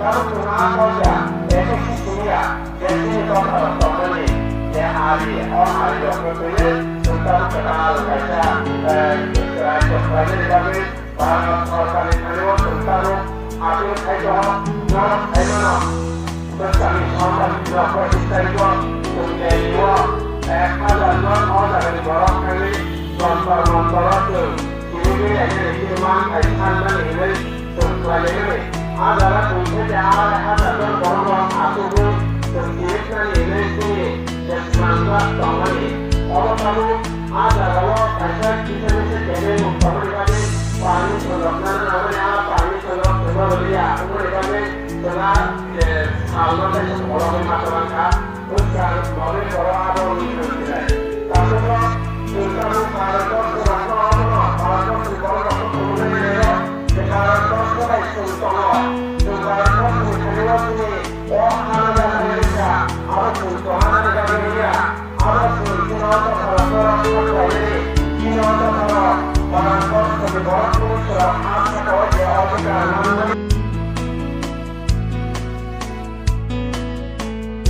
Kalau cuma saja, itu sisinya, jadi kalau teman ya hari orang yang berbeda tentang kenal kaca kerajaan kerajaan kami para orang yang tentang apa saja non ekonom tentang orang yang berbeda itu menjadi ada non orang yang berbeda non itu ini ada iman iman dan ini tentang ini adalah untuk ada non orang aku tentang ini Semangat tahun ini, orang tahu ada kalau kita jadi memperoleh paling sederhana namanya paling sederhana dia, kemudian setelah kalau dari orang masyarakat, bukan boleh orang ada untuk tidak. Tapi kalau kalau kalau kemudian sekarang kalau sultan, Para